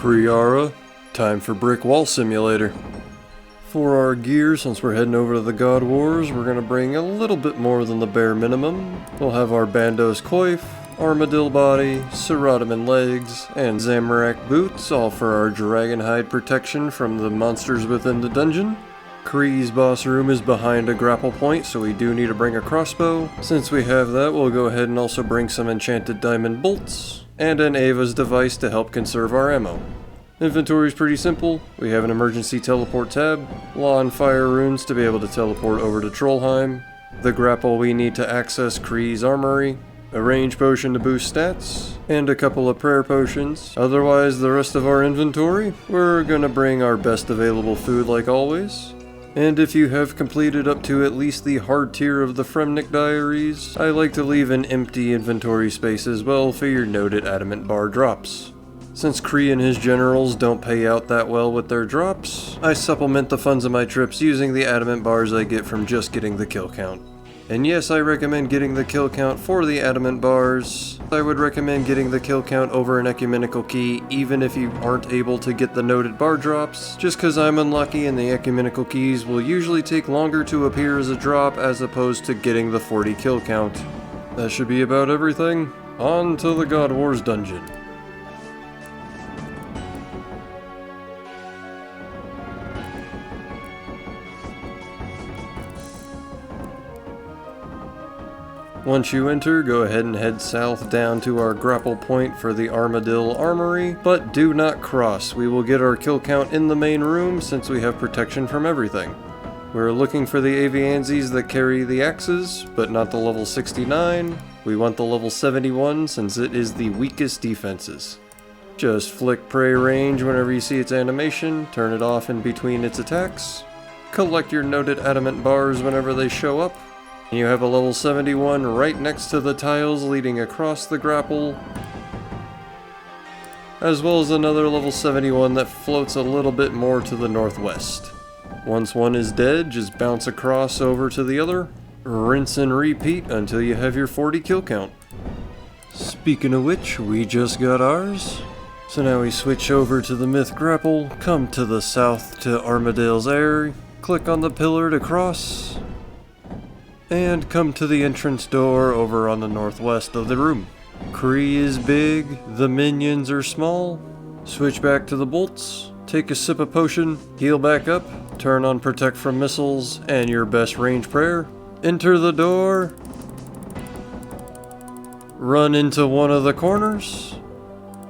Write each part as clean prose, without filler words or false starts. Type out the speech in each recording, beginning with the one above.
Kree'arra, time for Brick Wall Simulator. For our gear, since we're heading over to the God Wars, we're going to bring a little bit more than the bare minimum. We'll have our bandos coif, armadillo body, sara legs, and zamorak boots, all for our dragon hide protection from the monsters within the dungeon. Kree's boss room is behind a grapple point, so we do need to bring a crossbow. Since we have that, we'll go ahead and also bring some enchanted diamond bolts, and an Ava's device to help conserve our ammo. Inventory is pretty simple. We have an emergency teleport tab, law and fire runes to be able to teleport over to Trollheim, the grapple we need to access Kree's armory, a range potion to boost stats, and a couple of prayer potions. Otherwise, the rest of our inventory, we're gonna bring our best available food like always. And if you have completed up to at least the hard tier of the Fremnik Diaries, I like to leave an empty inventory space as well for your noted adamant bar drops. Since Kree and his generals don't pay out that well with their drops, I supplement the funds of my trips using the adamant bars I get from just getting the kill count. And yes, I recommend getting the kill count for the adamant bars. I would recommend getting the kill count over an ecumenical key even if you aren't able to get the noted bar drops, just cause I'm unlucky and the ecumenical keys will usually take longer to appear as a drop as opposed to getting the 40 kill count. That should be about everything. On to the God Wars dungeon. Once you enter, go ahead and head south down to our grapple point for the Armadillo Armory, but do not cross. We will get our kill count in the main room since we have protection from everything. We're looking for the Aviansies that carry the axes, but not the level 69. We want the level 71 since it is the weakest defenses. Just flick prey range whenever you see its animation, turn it off in between its attacks. Collect your noted adamant bars whenever they show up. You have a level 71 right next to the tiles leading across the grapple, as well as another level 71 that floats a little bit more to the northwest. Once one is dead, just bounce across over to the other, rinse and repeat until you have your 40 kill count. Speaking of which, we just got ours. So now we switch over to the myth grapple, come to the south to Armadale's area, click on the pillar to cross, and come to the entrance door over on the northwest of the room. Kree is big, the minions are small. Switch back to the bolts, take a sip of potion, heal back up, turn on protect from missiles and your best range prayer. Enter the door, run into one of the corners,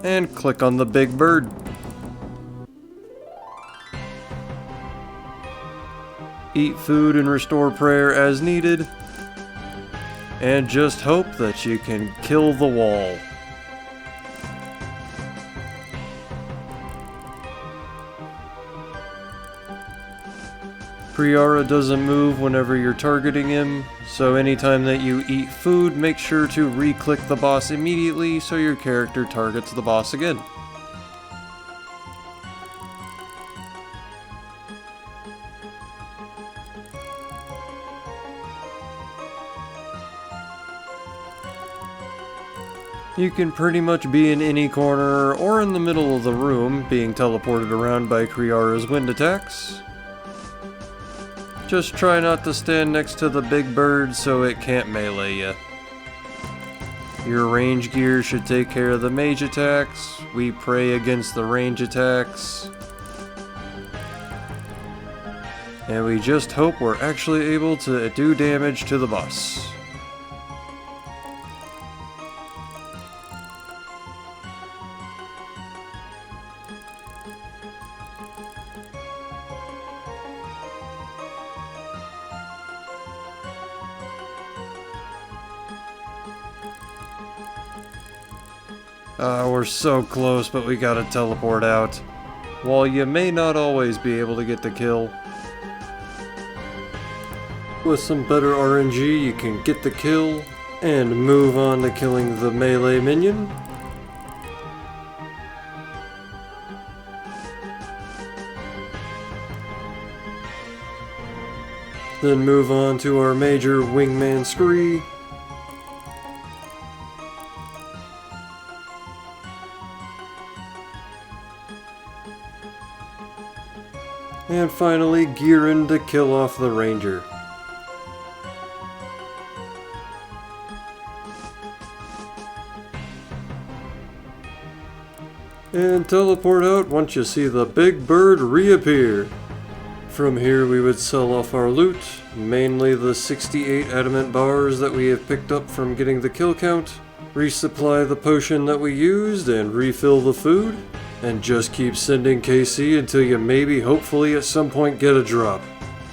and click on the big bird. Eat food and restore prayer as needed, and just hope that you can kill the wall. Kree'arra doesn't move whenever you're targeting him, so anytime that you eat food, make sure to re-click the boss immediately so your character targets the boss again. You can pretty much be in any corner or in the middle of the room, being teleported around by Kree'arra's wind attacks. Just try not to stand next to the big bird so it can't melee you. Your range gear should take care of the mage attacks. We pray against the range attacks. And we just hope we're actually able to do damage to the boss. We're so close, but we gotta teleport out. While you may not always be able to get the kill, with some better RNG you can get the kill and move on to killing the melee minion. Then move on to our major wingman spree. And finally, gear in to kill off the ranger. And teleport out once you see the big bird reappear. From here we would sell off our loot, mainly the 68 adamant bars that we have picked up from getting the kill count, resupply the potion that we used and refill the food, and just keep sending KC until you maybe hopefully at some point get a drop.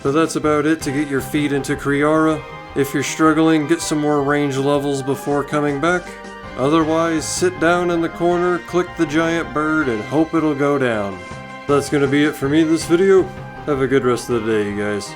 But that's about it to get your feet into Kree'arra. If you're struggling, get some more range levels before coming back. Otherwise, sit down in the corner, click the giant bird, and hope it'll go down. That's gonna be it for me this video. Have a good rest of the day, you guys.